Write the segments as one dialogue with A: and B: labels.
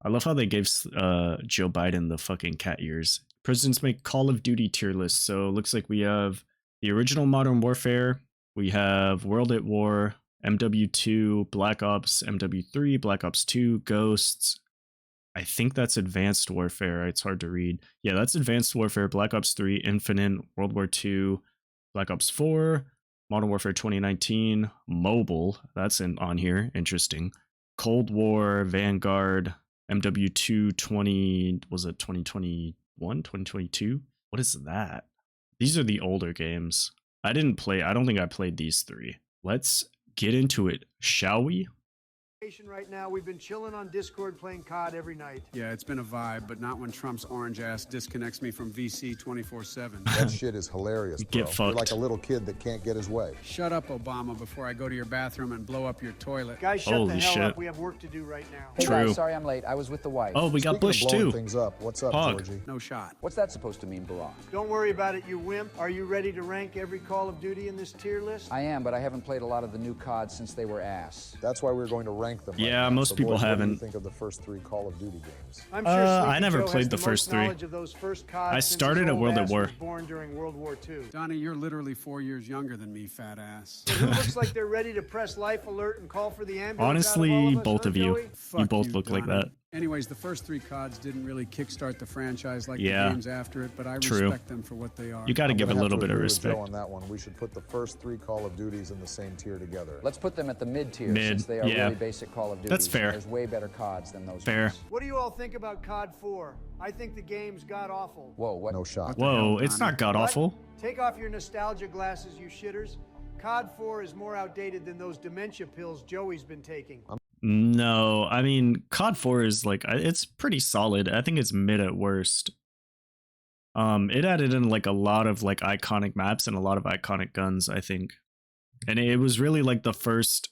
A: I love how they gave Joe Biden the fucking cat ears. Presidents make Call of Duty tier list. So it looks like we have the original Modern Warfare. We have World at War, MW2, Black Ops, MW3, Black Ops 2, Ghosts. I think that's Advanced Warfare. It's hard to read. Yeah, that's Advanced Warfare, Black Ops 3, Infinite, World War 2, Black Ops 4, Modern Warfare 2019, Mobile. That's on here. Interesting. Cold War, Vanguard, MW2 20, was it 2021, 2022? What is that? These are the older games. I don't think I played these three. Let's get into it, shall we?
B: Right now, we've been chilling on Discord playing COD every night.
C: Yeah, it's been a vibe, but not when Trump's orange ass disconnects me from VC 24/7.
D: That shit is hilarious, bro.
A: Get fucked.
D: You're like a little kid that can't get his way.
C: Shut up, Obama, before I go to your bathroom and blow up your toilet.
B: Guys, shut
A: Holy
B: the hell
A: shit.
B: up. We have work to do right now.
E: Hey
A: True.
E: guys, sorry I'm late. I was with the wife.
A: Oh, we got
D: Speaking
A: Bush
D: of blowing
A: too.
D: things up, what's up,
A: Pog.
D: Georgie?
C: No shot.
E: What's that supposed to mean, Barack?
B: Don't worry about it, you wimp. Are you ready to rank every Call of Duty in this tier list?
E: I am, but I haven't played a lot of the new COD since they were ass.
D: That's why we're going to rank them. right
A: Yeah,
D: now.
A: most
D: So
A: people
D: boys, what do
A: haven't.
D: you think of the first 3 Call of Duty games?
B: I'm sure
A: I
B: Sleepy
A: never
B: Joe
A: played
B: has
A: the
B: most
A: first 3.
B: knowledge of those first CODs
A: I
B: since
A: started
B: his
A: at
B: old
A: World at
B: ass
A: War.
B: was born during World War II.
C: Donnie, you're literally 4 years younger than me, fat ass.
B: Who looks like they're ready to press life alert and call for the ambulance?
A: Honestly,
B: out of all of us,
A: both
B: huh,
A: of you.
B: Joey?
A: You
C: Fuck
A: both look like
C: Donnie.
A: that.
C: Anyways, the first 3 CODs didn't really kickstart the franchise like
A: Yeah.
C: the games after it, but I
A: True.
C: respect them for what they are.
A: You got to
D: I'm
A: give a
D: gonna have
A: little
D: to
A: bit of
D: agree with
A: respect.
D: Joe on that one. We should put the first 3 Call of Duties in the same tier together.
E: Let's put them at the mid-tier
A: Mid,
E: since they are
A: yeah.
E: really basic Call of Duties.
A: That's fair.
E: There's way better CODs than those
A: Fair.
E: ones.
B: What do you all think about COD 4? I think the game's god awful.
E: Whoa, what?
D: No shot.
A: Whoa, it's not god awful.
B: What? Take off your nostalgia glasses, you shitters. COD 4 is more outdated than those dementia pills Joey's been taking.
A: No, I mean, COD 4 is like, it's pretty solid. I think it's mid at worst. It added in like a lot of like iconic maps and a lot of iconic guns, I think. And it was really like the first,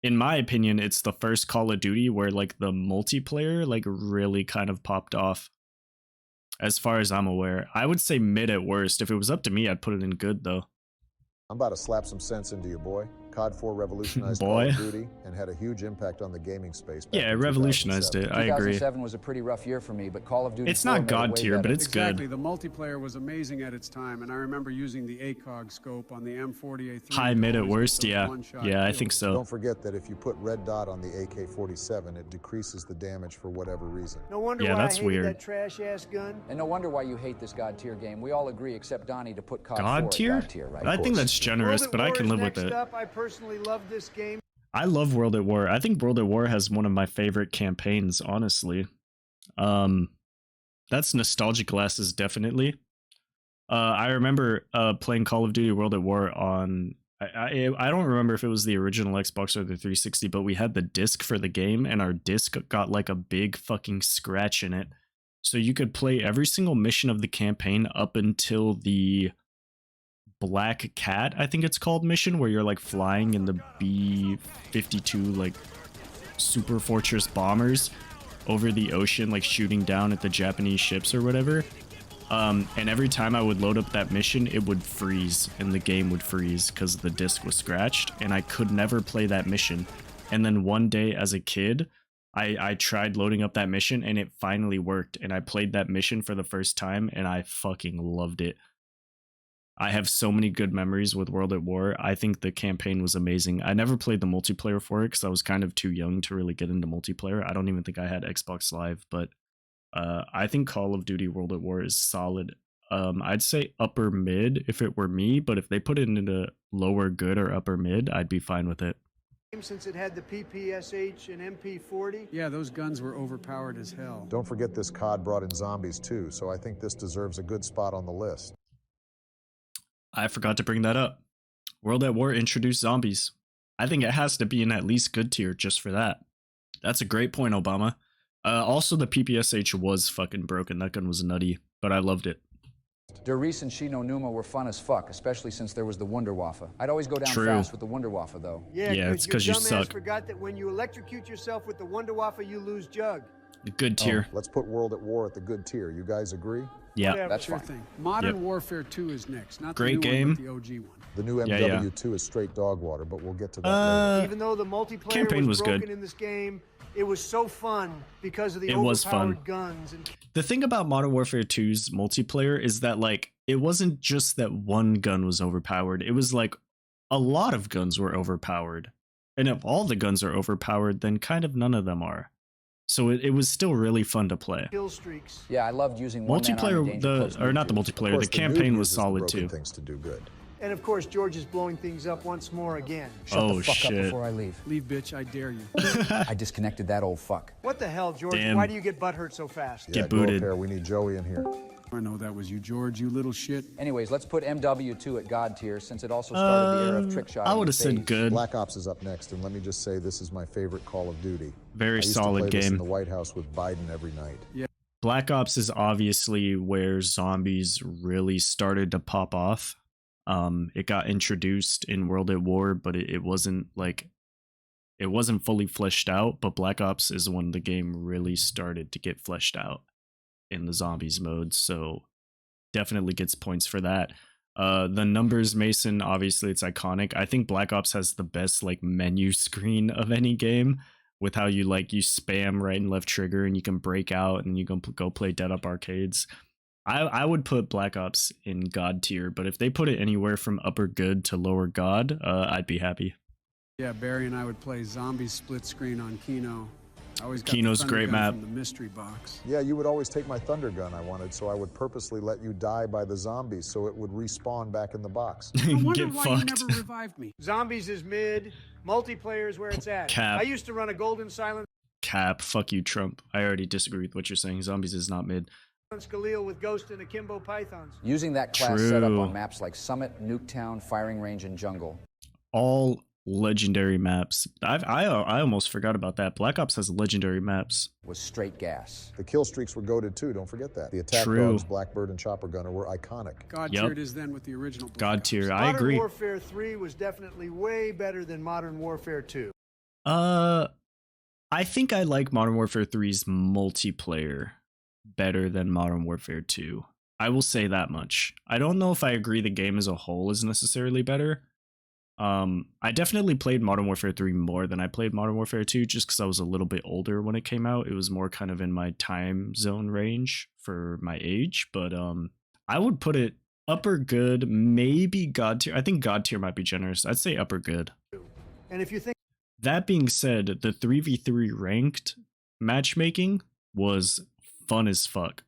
A: in my opinion, it's the first Call of Duty where like the multiplayer like really kind of popped off. As far as I'm aware, I would say mid at worst. If it was up to me, I'd put it in good though.
D: I'm about to slap some sense into you, boy. COD 4 revolutionized
A: Boy.
D: Call of Duty and had a huge impact on the gaming space. back
A: Yeah, it
D: in
A: revolutionized
D: 2007.
A: it. I agree.
E: 2007 was a pretty rough year for me, but Call of Duty
A: It's
E: 4
A: not
E: made it
A: god
E: way
A: tier, but
E: better.
A: it's
C: Exactly.
A: good.
C: The multiplayer was amazing at its time, and I remember using the ACOG scope on the M40A3.
A: High
C: to
A: mid at
C: always get
A: worst,
C: those
A: yeah.
C: one-shot
A: Yeah, I
C: kills.
A: think so.
D: Don't forget that if you put red dot on the AK-47, it decreases the damage for whatever reason.
B: No wonder
A: Yeah,
B: why
A: that's
B: I hated
A: weird.
B: that trash-ass gun.
E: And no wonder why you hate this God tier game. We all agree except Donnie to put COD 4
A: God
E: at
A: tier?
E: God tier, right?
A: I think that's generous,
B: World at
A: but I
B: War
A: can
B: is
A: live with
B: next
A: it.
B: Up. I personally love this game.
A: I love World at War. I think World at War has one of my favorite campaigns, honestly. That's nostalgic glasses, definitely. I remember playing Call of Duty World at War on... I don't remember if it was the original Xbox or the 360, but we had the disc for the game, and our disc got like a big fucking scratch in it. So you could play every single mission of the campaign up until the Black Cat, I think it's called, mission, where you're like flying in the B-52 like super fortress bombers over the ocean, like shooting down at the Japanese ships or whatever. And every time I would load up that mission, it would freeze and the game would freeze because the disc was scratched, and I could never play that mission. And then one day as a kid, I tried loading up that mission and it finally worked, and I played that mission for the first time and I fucking loved it. I have so many good memories with World at War. I think the campaign was amazing. I never played the multiplayer for it because I was kind of too young to really get into multiplayer. I don't even think I had Xbox Live, but I think Call of Duty World at War is solid. I'd say upper mid if it were me, but if they put it into lower good or upper mid, I'd be fine with it.
B: Since it had the PPSH and MP40.
C: Yeah, those guns were overpowered as hell.
D: Don't forget this COD brought in zombies too, so I think this deserves a good spot on the list.
A: I forgot to bring that up. World at War introduced zombies. I think it has to be in at least good tier just for that. That's a great point, Obama. Also, the PPSH was fucking broken. That gun was nutty, but I loved it.
E: Der Reese and Shino Numa were fun as fuck, especially since there was the Wunderwaffe. I'd always go down
A: True.
E: fast with the Wunderwaffe, though.
A: Yeah, it's 'cause you
B: your dumbass
A: suck.
B: forgot that when you electrocute yourself with the Wunderwaffe, you lose Jug.
A: Good tier.
D: Let's put World at War at the good tier. You guys agree?
A: Yeah.
B: Whatever.
E: That's
C: Sure
E: fine.
C: thing. Modern
A: Yep.
C: Warfare 2 is next, not
A: Great
C: the new
A: game.
C: one, but the OG one.
D: The new
A: Yeah,
D: MW2 is straight dog water, but we'll get to that later.
B: Even though the multiplayer
A: campaign was
B: broken
A: good.
B: in this game, It was so fun because of the
A: It was fun.
B: overpowered guns and
A: The thing about Modern Warfare 2's multiplayer is that like it wasn't just that one gun was overpowered. It was like a lot of guns were overpowered. And if all the guns are overpowered, then kind of none of them are. So it was still really fun to play.
B: kill streaks.
E: Yeah, I loved using one-man army
A: Multiplayer,
E: danger close
A: or not the
E: nuclears.
D: Of
A: multiplayer,
D: course,
A: the
D: the noob
A: campaign was
D: uses the
A: solid
D: broken
A: too.
D: things to do good.
B: And of course, George is blowing things up once more again.
E: Shut
A: Oh,
E: the fuck
A: shit.
E: up before I leave.
C: Leave, bitch, I dare you.
E: I disconnected that old fuck.
B: What the hell, George?
A: Damn.
B: Why do you get butthurt so fast?
A: Get
D: go up
A: booted.
D: here. We need Joey in here.
C: I know that was you, George, you little shit.
E: Anyways, let's put MW2 at God tier since it also started the era of trick shot.
A: I would have said good.
D: Black Ops is up next, and let me just say this is my favorite Call of Duty.
A: Very
D: I used
A: solid
D: to play this in
A: game.
D: the White House with Biden every night.
A: Black Ops is obviously where zombies really started to pop off. It got introduced in World at War, but it wasn't like it wasn't fully fleshed out. But Black Ops is when the game really started to get fleshed out in the zombies mode. So definitely gets points for that. The numbers, Mason, obviously it's iconic. I think Black Ops has the best like menu screen of any game, with how you spam right and left trigger and you can break out and you can go play Dead Up Arcades. I would put Black Ops in God tier, but if they put it anywhere from upper good to lower God, I'd be happy.
C: Yeah, Barry and I would play zombie split screen on Kino. I always got
A: Kino's
C: the
A: a
C: thunder
A: great
C: gun
A: map.
C: from the mystery box.
D: Yeah, you would always take my thunder gun I wanted, so I would purposely let you die by the zombies so it would respawn back in the box.
C: I wonder
A: Get
C: why
A: fucked.
C: you never revived me.
B: Zombies is mid. Multiplayer is where it's at.
A: Cap.
B: I used to run a Golden Silence
A: Cap, fuck you, Trump. I already disagree with what you're saying. Zombies is not mid.
B: Khalil with Ghost and Akimbo Pythons.
E: Using that class setup
A: True.
E: on maps like Summit, Nuketown, Firing Range, and Jungle.
A: All legendary maps. I almost forgot about that. Black Ops has legendary maps.
E: Was straight gas.
D: The kill streaks were goated too, don't forget that. The attack
A: True.
D: dogs, Blackbird and Chopper Gunner were iconic.
C: God
A: Yep.
C: tier it is then with the original Black
A: God
C: Ops.
A: tier. I
B: Modern
A: agree.
B: Warfare 3 was definitely way better than Modern Warfare 2.
A: I think I like Modern Warfare 3's multiplayer better than Modern Warfare 2. I will say that much. I don't know if I agree the game as a whole is necessarily better. I definitely played Modern Warfare 3 more than I played Modern Warfare 2 just because I was a little bit older when it came out. It was more kind of in my time zone range for my age, but I would put it upper good, maybe God tier. I think God tier might be generous. I'd say upper good.
B: And if you think
A: That being said, the 3v3 ranked matchmaking was fun as fuck.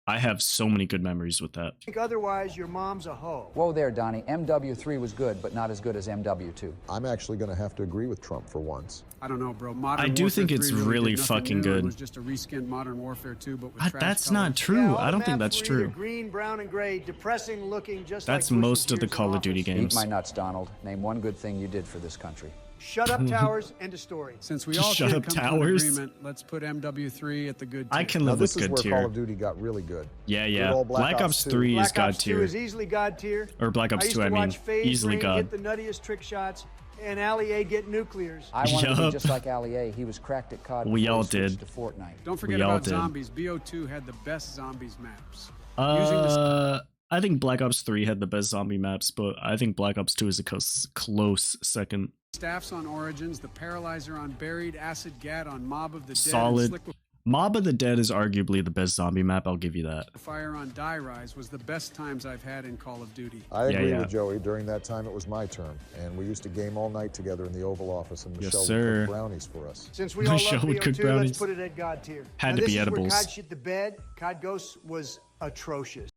A: I have so many good memories with that.
B: otherwise, your mom's a hoe.
E: Whoa there, Donnie. MW3 was good, but not as good as MW2.
D: I'm actually going to have to agree with Trump for once.
C: I don't know, bro. Modern
A: I do
C: Warfare
A: think it's
C: 3
A: really
C: did nothing
A: fucking
C: new.
A: good.
C: It was just a reskinned Modern Warfare 2, but with trash
A: That's
C: colors.
A: not true.
B: Yeah, all
A: I
B: the
A: don't think
B: maps
A: that's
B: were either
A: true.
B: green, brown, and gray, depressing looking, just
A: That's
B: like Bush's
A: most of the
B: years in
A: Call of Duty
B: office.
A: games.
E: Eat my nuts, Donald. Name one good thing you did for this country.
B: Shut up, towers. End of story.
C: Since we
A: Just
C: all
A: shut
C: can't
A: up,
C: come to an
A: towers.
C: agreement, let's put MW3 at the good
A: I
C: tier.
A: can
D: Now
A: live
D: this
A: with
D: is
A: good
D: where Call
A: tier.
D: of Duty got really good.
A: Yeah,
D: Good
A: yeah.
D: old
A: Black Ops
D: 2.
A: 3 is
B: Black
A: God
B: Ops 2
A: tier.
B: is easily God tier.
A: Or Black Ops
B: I used
A: 2, I
B: to
A: mean.
B: watch FaZe
A: Easily
B: Rain
A: God.
B: get the nuttiest trick shots and Ali A get nuclears.
E: I wanted to
A: Yup.
E: be just like Ali A. He was cracked at COD
A: We
E: before
A: all
E: he switched
A: did.
E: to Fortnite.
C: Don't forget
A: We all
C: about
A: did.
C: zombies. BO2 had the best zombies maps. Using the
A: I think Black Ops 3 had the best zombie maps, but I think Black Ops 2 is a close second.
C: staffs on Origins, the Paralyzer on Buried, Acid Gat on Mob of the Dead,
A: Solid.
C: and
A: Mob of the Dead is arguably the best zombie map, I'll give you that.
C: Fire on Die Rise was the best times I've had in Call of Duty.
D: I agree
A: yeah.
D: with Joey. During that time, it was my turn, and we used to game all night together in the Oval Office, and
A: Yes,
D: Michelle
A: sir.
D: would cook brownies for us.
B: Since we all
A: Michelle
B: love
A: would cook
B: BO2,
A: brownies.
B: let's put it at God tier.
A: Had
B: now,
A: to
B: this
A: be
B: is
A: edibles.
B: Where COD shit the bed. COD Ghosts was atrocious.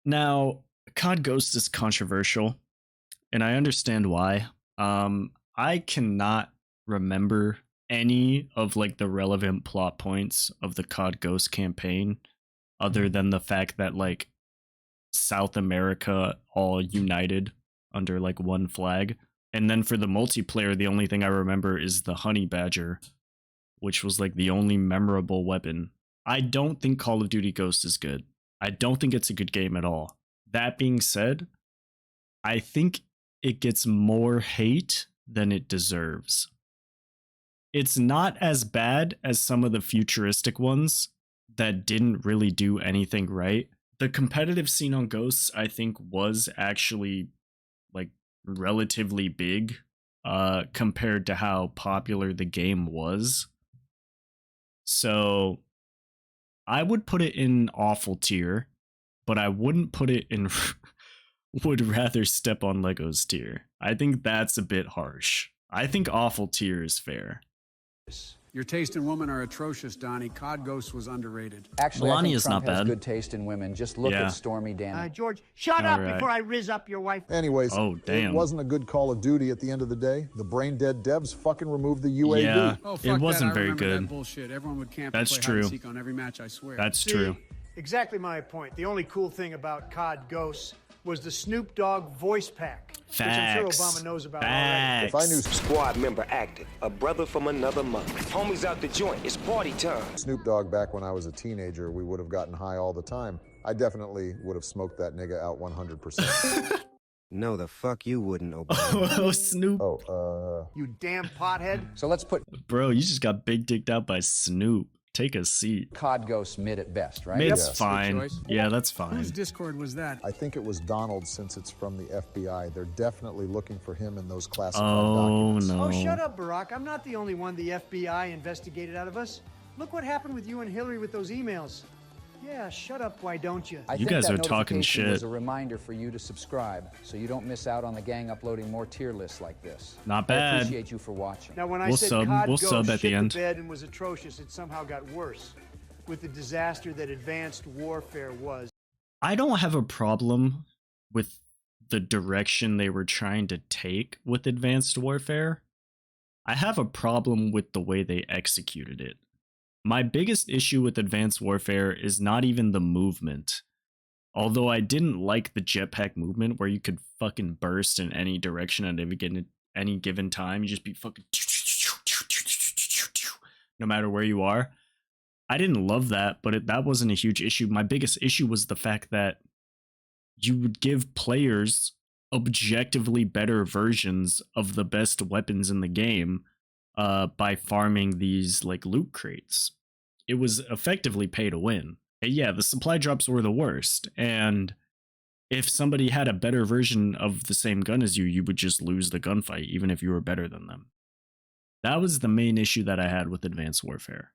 A: Now, COD Ghost is controversial, and I understand why. I cannot remember any of like the relevant plot points of the COD Ghost campaign other than the fact that like South America all united under like one flag. And then for the multiplayer, the only thing I remember is the honey badger, which was like the only memorable weapon. I don't think Call of Duty Ghost is good. I don't think it's a good game at all. That being said, I think it gets more hate than it deserves. It's not as bad as some of the futuristic ones that didn't really do anything right. The competitive scene on Ghosts, I think, was actually like relatively big compared to how popular the game was. So I would put it in awful tier, but I wouldn't put it in would rather step on Legos tier. I think that's a bit harsh. I think awful tier is fair.
C: Your taste in women are atrocious, Donnie. COD Ghost was underrated.
E: Actually,
A: Melania
E: I think
A: is
E: Trump
A: not
E: has
A: bad.
E: good taste in women. Just look
A: Yeah.
E: at Stormy Daniels.
B: George, shut
A: All
B: up
A: right.
B: before I riz up your wife.
D: Anyways,
A: Oh, damn.
D: it wasn't a good Call of Duty at the end of the day. The brain-dead devs fucking removed the UAV.
A: Yeah,
C: Oh, fuck
A: it wasn't
C: that. I
A: very
C: remember
A: good.
C: That bullshit. Everyone would camp
A: That's
C: and play hide and
A: true.
C: seek on every match, I swear.
A: That's
B: See,
A: true.
B: Exactly my point. The only cool thing about COD Ghosts was the Snoop Dogg voice pack, which I'm sure
A: Facts.
B: Obama knows about already.
D: If I knew
F: Squad member active, a brother from another mother. Homies out the joint, it's party time.
D: Snoop Dogg back when I was a teenager, we would have gotten high all the time. I definitely would have smoked that nigga out 100%.
F: No, the fuck you wouldn't, Obama.
A: Oh, Snoop.
B: You damn pothead.
E: So let's put
A: Bro, you just got big dicked out by Snoop. Take a seat.
E: COD Ghost mid at best, right?
A: Mid's
D: Yes.
A: fine.
C: Good choice.
A: Yeah, that's fine.
C: Whose Discord was that?
D: I think it was Donald since it's from the FBI. They're definitely looking for him in those classified
A: Oh,
D: documents.
A: no.
B: Oh, shut up, Barack. I'm not the only one the FBI investigated out of us. Look what happened with you and Hillary with those emails. Yeah, shut up, why don't you?
E: I
A: You
E: think
A: guys
E: that
A: are talking
E: notification
A: shit.
E: was a reminder for you to subscribe so you don't miss out on the gang uploading more tier lists like this.
A: Not
E: I
A: bad.
E: appreciate you for watching.
B: Now, when I
A: We'll
B: said
A: sub-
B: COD
A: we'll
B: Ghost
A: sub at the
B: shit
A: end.
B: the bed and was atrocious, it somehow got worse with the disaster that advanced warfare was.
A: I don't have a problem with the direction they were trying to take with Advanced Warfare. I have a problem with the way they executed it. My biggest issue with Advanced Warfare is not even the movement. Although I didn't like the jetpack movement where you could fucking burst in any direction at any given time. You just be fucking no matter where you are. I didn't love that, but that wasn't a huge issue. My biggest issue was the fact that you would give players objectively better versions of the best weapons in the game by farming these like loot crates. It was effectively pay to win. And yeah, the supply drops were the worst, and if somebody had a better version of the same gun as you, you would just lose the gunfight even if you were better than them. That was the main issue that I had with Advanced Warfare.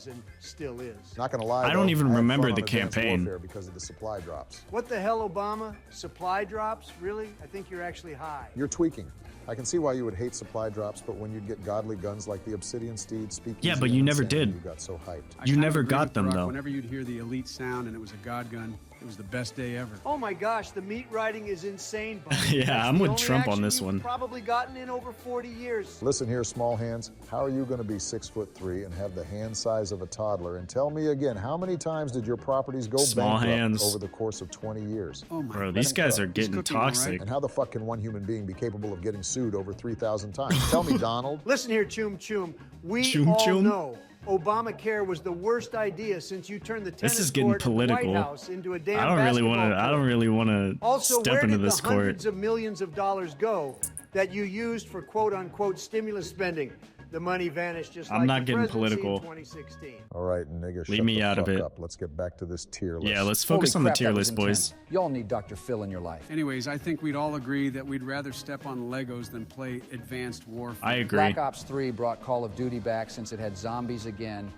B: And still is.
D: Not gonna lie,
A: I don't
D: though,
A: even
D: had
A: remember
D: fun
A: the
D: on Advanced
A: campaign.
D: Warfare because of the supply drops.
B: What the hell, Obama? Supply drops? Really? I think you're actually high.
D: You're tweaking. I can see why you would hate supply drops, but when you'd get godly guns like the Obsidian Steed, Speakeasy,
A: Yeah, but you
D: and
A: never
D: Insanity,
A: did.
D: You got so hyped.
C: I
A: You
C: kinda
A: never
C: agree
A: got
C: with
A: them,
C: Barack.
A: though.
C: Whenever you'd hear the elite sound and it was a God gun, it was the best day ever.
B: Oh my gosh, the meat riding is insane. Buddy.
A: Yeah,
B: That's
A: I'm
B: the
A: with
B: only
A: Trump on
B: action
A: this
B: you've
A: one.
B: Probably gotten in over 40 years.
D: Listen here, small hands. How are you going to be 6'3" and have the hand size of a toddler? And tell me again, how many times did your properties go
A: Small
D: bankrupt
A: hands.
D: over the course of 20 years?
C: Oh my
A: Bro,
C: God.
A: these guys
D: cook.
A: are getting
C: cooking all right.
A: toxic.
D: And how the fuck can one human being be capable of getting sued over 3,000 times? Tell me, Donald.
B: Listen here, Choom Choom. We
A: Choom
B: all
A: Choom?
B: know Obamacare was the worst idea since you turned the
A: This
B: tennis
A: is getting
B: court at the
A: political.
B: White House into a damn
A: I don't really want to.
B: basketball
A: I don't
B: court.
A: really want to
B: Also,
A: step
B: where
A: into
B: did
A: this
B: the
A: court.
B: hundreds of millions of dollars go that you used for quote-unquote stimulus spending? The money vanished just
A: I'm
B: like
A: not
B: the
A: getting
B: presidency
A: political.
B: in 2016.
D: All right, nigga,
A: Leave
D: shut
A: me
D: the
A: out of
D: fuck
A: it.
D: up. Let's get back to this tier list.
A: Yeah, let's
E: Holy
A: focus on the
E: crap,
A: tier
E: that was
A: list, boys.
E: intense. Y'all need Dr. Phil in your life.
C: Anyways, I think we'd all agree that we'd rather step on Legos than play Advanced Warfare.
A: I agree.
E: Black Ops 3 brought Call of Duty back since it had zombies again.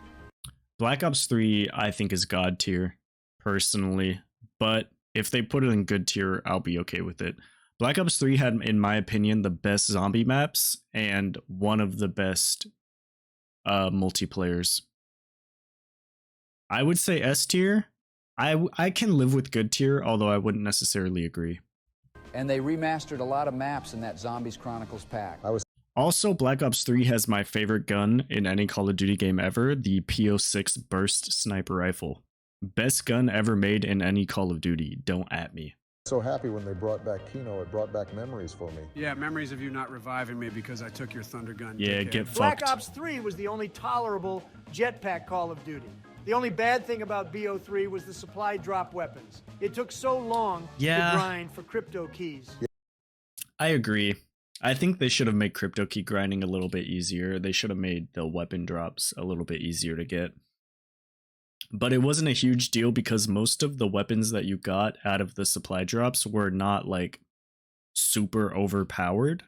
A: Black Ops 3, I think, is God tier, personally. But if they put it in good tier, I'll be okay with it. Black Ops 3 had, in my opinion, the best zombie maps and one of the best multiplayers. I would say S tier. I can live with good tier, although I wouldn't necessarily agree.
E: And they remastered a lot of maps in that Zombies Chronicles pack.
A: Also, Black Ops 3 has my favorite gun in any Call of Duty game ever, the PO6 Burst Sniper Rifle. Best gun ever made in any Call of Duty. Don't at me.
D: So happy when they brought back Kino. It brought back memories for me.
C: Yeah, memories of you not reviving me because I took your thunder gun.
A: Yeah,
C: dickhead.
A: get
B: Black
A: fucked.
B: Ops 3 was the only tolerable jetpack Call of Duty. The only bad thing about BO3 was the supply drop weapons. It took so long
A: Yeah.
B: to grind for crypto keys.
A: I agree. I think they should have made crypto key grinding a little bit easier. They should have made the weapon drops a little bit easier to get. But it wasn't a huge deal because most of the weapons that you got out of the supply drops were not like super overpowered.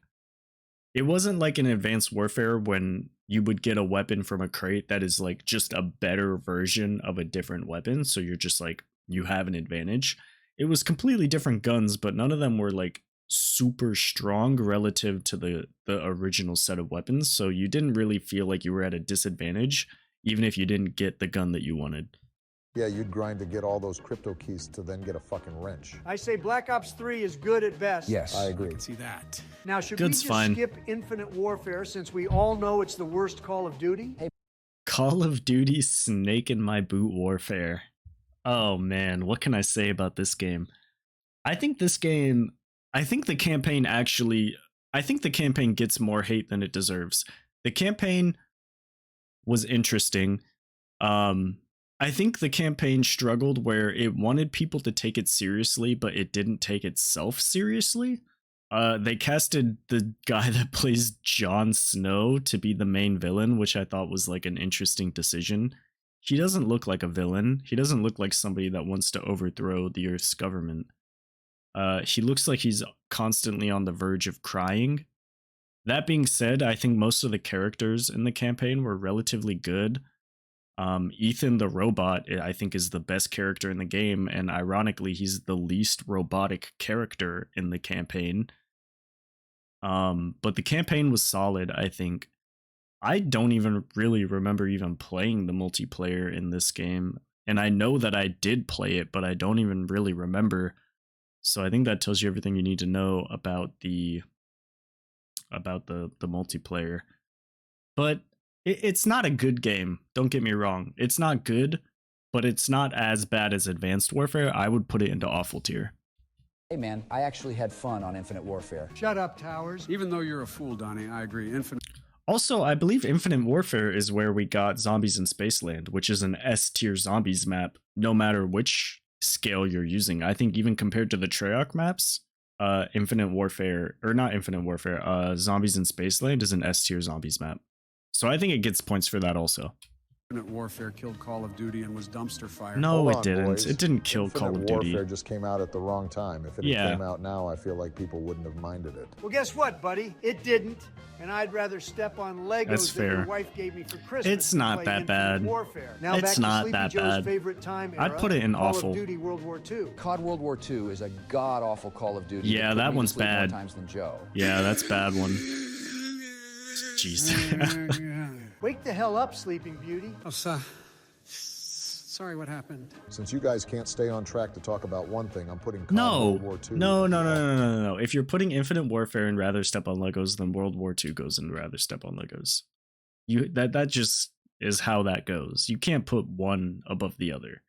A: It wasn't like in Advanced Warfare when you would get a weapon from a crate that is like just a better version of a different weapon. So you're just like, you have an advantage. It was completely different guns, but none of them were like super strong relative to the original set of weapons. So you didn't really feel like you were at a disadvantage, even if you didn't get the gun that you wanted.
D: Yeah, you'd grind to get all those crypto keys to then get a fucking wrench.
B: I say Black Ops 3 is good at best.
E: Yes.
D: I agree.
C: See that.
B: Now, should
A: Good's
B: we just
A: fine.
B: skip Infinite Warfare since we all know it's the worst Call of Duty?
A: Call of Duty Snake in My Boot Warfare. Oh man, what can I say about this game? I think the campaign gets more hate than it deserves. The campaign was interesting. I think the campaign struggled where it wanted people to take it seriously, but it didn't take itself seriously. They casted the guy that plays Jon Snow to be the main villain, which I thought was like an interesting decision. He doesn't look like a villain. He doesn't look like somebody that wants to overthrow the Earth's government. He looks like he's constantly on the verge of crying. That being said, I think most of the characters in the campaign were relatively good. Ethan the robot, I think, is the best character in the game, and ironically, he's the least robotic character in the campaign. But the campaign was solid, I think. I don't even really remember even playing the multiplayer in this game, and I know that I did play it, but I don't even really remember. So I think that tells you everything you need to know about the multiplayer. But it's not a good game. Don't get me wrong. It's not good, but it's not as bad as Advanced Warfare. I would put it into awful tier.
E: Hey man, I actually had fun on Infinite Warfare.
B: Shut up, Towers.
C: Even though you're a fool, Donnie, I agree. Infinite.
A: Also, I believe Infinite Warfare is where we got Zombies in Spaceland, which is an S tier zombies map, no matter which scale you're using. I think even compared to the Treyarch maps, Zombies in Spaceland is an S tier zombies map. So I think it gets points for that also.
C: Infinite Warfare killed Call of Duty and was dumpster fire.
A: No,
D: Hold
A: it
D: on,
A: didn't.
D: boys.
A: It didn't kill
D: Infinite
A: Call of Duty.
D: Warfare just came out at the wrong time. If it
A: Yeah.
D: came out now, I feel like people wouldn't have minded it.
B: Well, guess what, buddy? It didn't. And I'd rather step on Legos
A: That's
B: that your
A: fair.
B: wife gave me for Christmas.
A: It's
B: than
A: not
B: play
A: that
B: Infinite
A: bad.
B: Warfare. Now
A: It's
B: back to
A: not
B: Sleepy
A: that
B: Joe's
A: bad.
B: favorite time era,
A: I'd put it in
B: Call
A: awful.
B: of Duty World War II.
E: COD World War II is a god-awful Call of Duty.
A: Yeah,
E: put
A: that
E: me to
A: one's
E: sleep more
A: bad.
E: times than Joe.
A: Yeah, that's a bad one. Jeez.
B: Wake the hell up, Sleeping Beauty.
C: Oh, sorry, what happened?
D: Since you guys can't stay on track to talk about one thing, I'm putting COD
A: No.
D: World War II.
A: No. If you're putting Infinite Warfare in Rather Step on Legos, then World War II goes in Rather Step on Legos. That just is how that goes. You can't put one above the other.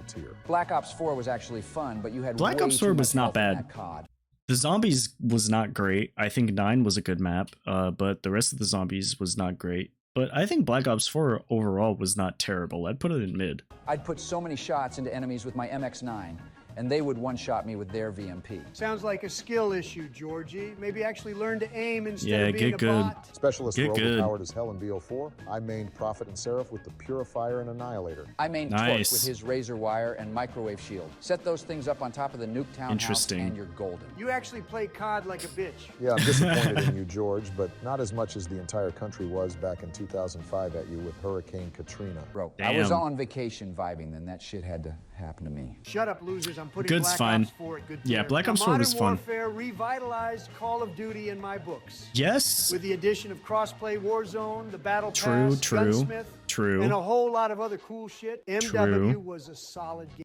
D: Tier.
E: Black Ops 4 was actually fun, but you had
A: Black
E: way
A: Ops
E: too
A: 4
E: much
A: was not
E: health in
A: bad.
E: that COD.
A: The zombies was not great. I think 9 was a good map, but the rest of the zombies was not great. But I think Black Ops 4 overall was not terrible. I'd put it in mid.
E: I'd put so many shots into enemies with my MX-9, and they would one-shot me with their VMP.
B: Sounds like a skill issue, Georgie. Maybe actually learn to aim instead
A: Yeah,
B: of being
A: get
B: a
A: good.
B: bot.
D: Specialists
A: Get
D: were
A: good.
D: overpowered as hell in BO4. I mained Prophet and Seraph with the Purifier and Annihilator.
E: I mained
A: Nice.
E: Torque with his razor wire and microwave shield. Set those things up on top of the Nuketown house
A: Interesting.
E: and you're golden.
B: You actually play COD like a bitch.
D: Yeah, I'm disappointed in you, George, but not as much as the entire country was back in 2005 at you with Hurricane Katrina.
E: Bro, I was
A: Damn.
E: on vacation vibing, then that shit had to happen to me.
B: Shut up, losers. I'm putting
A: Good's
B: Black
A: fine.
B: Ops 4 at good
A: Yeah,
B: tier.
A: Black
B: Now,
A: Ops 4 was
B: Modern
A: fun.
B: Warfare revitalized Call of Duty in my books.
A: Yes.
B: With the addition of Crossplay Warzone, the Battle
A: True,
B: Pass,
A: true,
B: Gunsmith,
A: true.
B: and a whole lot of other cool shit, MW was a solid game.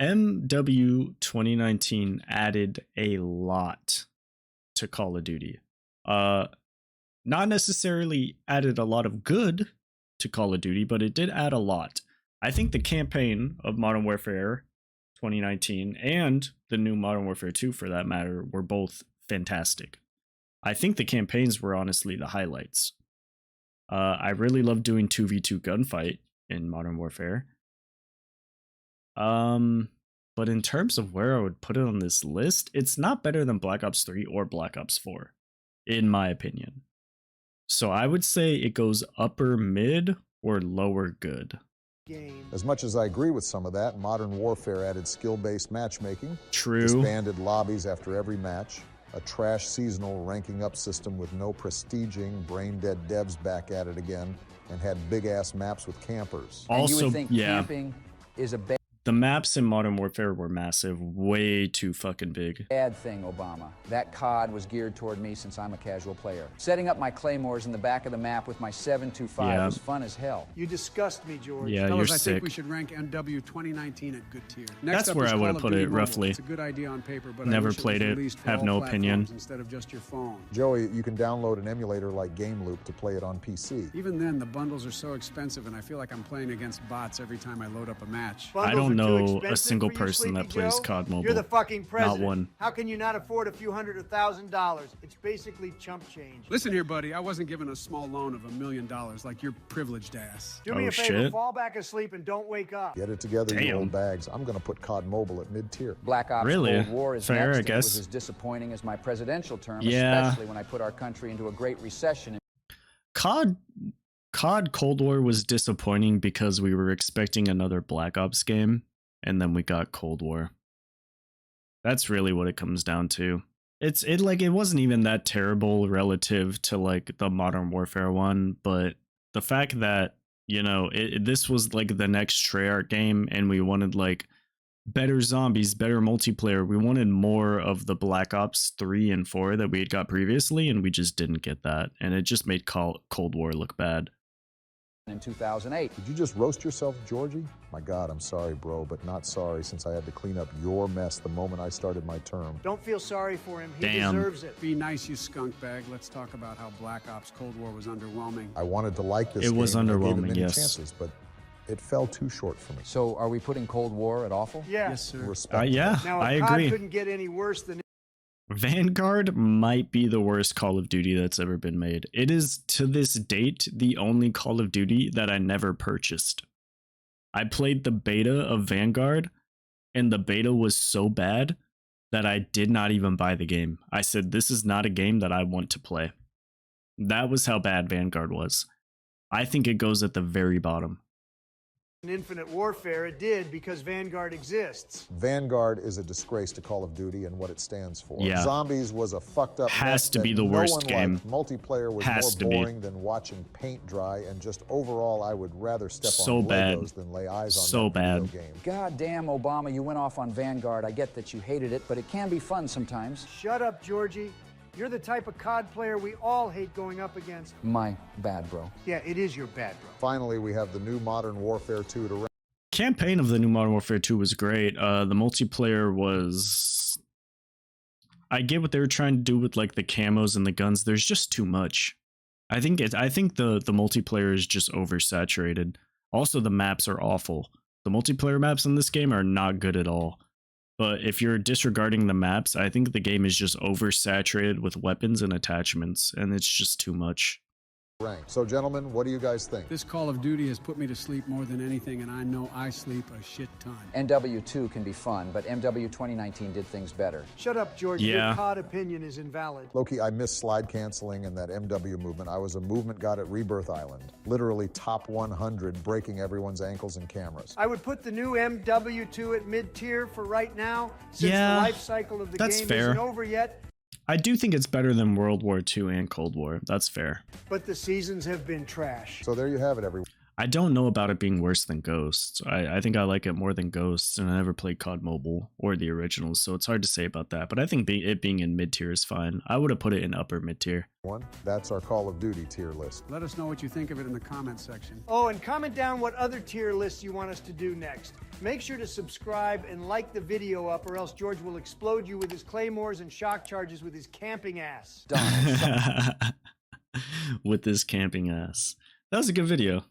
A: MW 2019 added a lot to Call of Duty. Not necessarily added a lot of good to Call of Duty, but it did add a lot. I think the campaign of Modern Warfare 2019 and the new Modern Warfare 2 for that matter were both fantastic. I think the campaigns were honestly the highlights. I really love doing 2v2 gunfight in Modern Warfare. But in terms of where I would put it on this list, it's not better than Black Ops 3 or Black Ops 4, in my opinion. So I would say it goes upper mid or lower good.
B: game.
D: As much as I agree with some of that, Modern Warfare added skill-based matchmaking,
A: True.
D: disbanded lobbies after every match, a trash seasonal ranking up system with no prestiging, brain-dead devs back at it again, and had big-ass maps with campers.
E: And you
A: Also,
E: would think
A: yeah,
E: camping is a
A: the maps in Modern Warfare were massive, way too fucking big.
E: bad thing, Obama. That COD was geared toward me since I'm a casual player. Setting up my claymores in the back of the map with my 725
A: Yeah.
E: was fun as hell.
B: You disgust me, George.
A: Yeah,
C: Fellas,
A: you're
C: I
A: sick.
C: think we should rank NW 2019 at good tier.
A: That's
C: up
A: where
C: is
A: I
C: Call
A: would've
C: of
A: put
C: Duty
A: it,
C: Mobile.
A: roughly.
C: It's a good idea on paper, but
A: Never
C: I wish
A: played
C: it
A: it,
C: was released for
A: have
C: all
A: no opinion.
C: platforms instead of just your phone.
D: Joey, you can download an emulator like Game Loop to play it on PC.
C: Even then, the bundles are so expensive, and I feel like I'm playing against bots every time I load up a match.
A: I
B: Bundles
A: don't
B: are too
A: know a
B: expensive
A: single
B: for you,
A: person that
B: Sleepy
A: plays
B: Joe?
A: COD Mobile.
B: You're the fucking president.
A: Not one.
B: How can you not afford a few $100 or $1,000? It's basically chump change.
C: Listen here, buddy. I wasn't given a small loan of $1 million like your privileged ass.
B: Do me
A: Oh,
B: a favor,
A: shit.
B: fall back asleep and don't wake up.
D: Get it together, you
A: Damn.
D: old bags. I'm going to put COD Mobile at mid-tier.
E: Black Ops
A: Really?
E: Cold War is
A: Fair,
E: next,
A: I
E: and
A: guess.
E: It was as disappointing as my presidential term,
A: Yeah.
E: especially when I put our country into a great recession.
A: COD Cold War was disappointing because we were expecting another Black Ops game, and then we got Cold War. That's really what it comes down to. It wasn't even that terrible relative to like the Modern Warfare one, but the fact that, you know, this was like the next Treyarch game, and we wanted like better zombies, better multiplayer. We wanted more of the Black Ops 3 and 4 that we had got previously, and we just didn't get that. And it just made Cold War look bad.
E: In 2008.
D: Did you just roast yourself, Georgie? My God, I'm sorry, bro, but not sorry since I had to clean up your mess the moment I started my term.
B: Don't feel sorry for him. He
A: Damn.
B: deserves it.
C: Be nice, you skunk bag. Let's talk about how Black Ops Cold War was underwhelming.
D: I wanted to like this
A: It was
D: game, and I gave it
A: underwhelming,
D: many
A: yes.
D: chances, but it fell too short for me.
E: So are we putting Cold War at awful?
B: Yeah.
C: Yes, sir.
D: Respect.
A: Yeah,
B: Now,
A: I
B: if COD
A: agree.
B: couldn't get any worse than
A: Vanguard might be the worst Call of Duty that's ever been made. It is, to this date, the only Call of Duty that I never purchased. I played the beta of Vanguard, and the beta was so bad that I did not even buy the game. I said, this is not a game that I want to play. That was how bad Vanguard was. I think it goes at the very bottom.
B: Infinite Warfare, it did because Vanguard exists.
D: Vanguard is a disgrace to Call of Duty and what it stands for.
A: Yeah.
D: Zombies was a fucked up
A: Has
D: mess
A: to be
D: that
A: the
D: no
A: worst
D: one
A: game.
D: liked. Multiplayer was
A: Has to
D: more
A: be.
D: boring than watching paint dry, and just overall, I would rather step
A: So
D: on
A: bad.
D: Legos than lay eyes on
A: So
D: that video
A: bad.
D: game.
E: God damn, Obama, you went off on Vanguard. I get that you hated it, but it can be fun sometimes.
B: Shut up, Georgie. You're the type of COD player we all hate going up against.
E: My bad, bro.
B: Yeah, it is your bad, bro.
D: Finally, we have the new Modern Warfare 2 to rank.
A: Campaign of the new Modern Warfare 2 was great. The multiplayer was... I get what they were trying to do with like the camos and the guns. There's just too much. I think the multiplayer is just oversaturated. Also, the maps are awful. The multiplayer maps in this game are not good at all. But if you're disregarding the maps, I think the game is just oversaturated with weapons and attachments, and it's just too much.
D: So, gentlemen, what do you guys think?
C: This Call of Duty has put me to sleep more than anything, and I know I sleep a shit ton.
E: NW2 can be fun, but MW 2019 did things better.
B: Shut up, Georgie.
A: Yeah.
B: Your COD opinion is invalid.
D: Loki, I miss slide canceling and that MW movement. I was a movement god at Rebirth Island. Literally top 100, breaking everyone's ankles and cameras.
B: I would put the new MW2 at mid-tier for right now, since
A: Yeah,
B: the life cycle of the
A: that's
B: game
A: fair.
B: isn't over yet.
A: I do think it's better than World War II and Cold War. That's fair.
B: But the seasons have been trash.
D: So there you have it, everyone.
A: I don't know about it being worse than Ghosts. I think I like it more than Ghosts, and I never played COD Mobile or the originals, so it's hard to say about that. But I think it being in mid-tier is fine. I would have put it in upper mid-tier.
D: That's our Call of Duty tier list.
C: Let us know what you think of it in the comment section.
B: Oh, and comment down what other tier lists you want us to do next. Make sure to subscribe and like the video up, or else George will explode you with his claymores and shock charges with his camping ass.
E: Donald,
A: With this camping ass. That was a good video.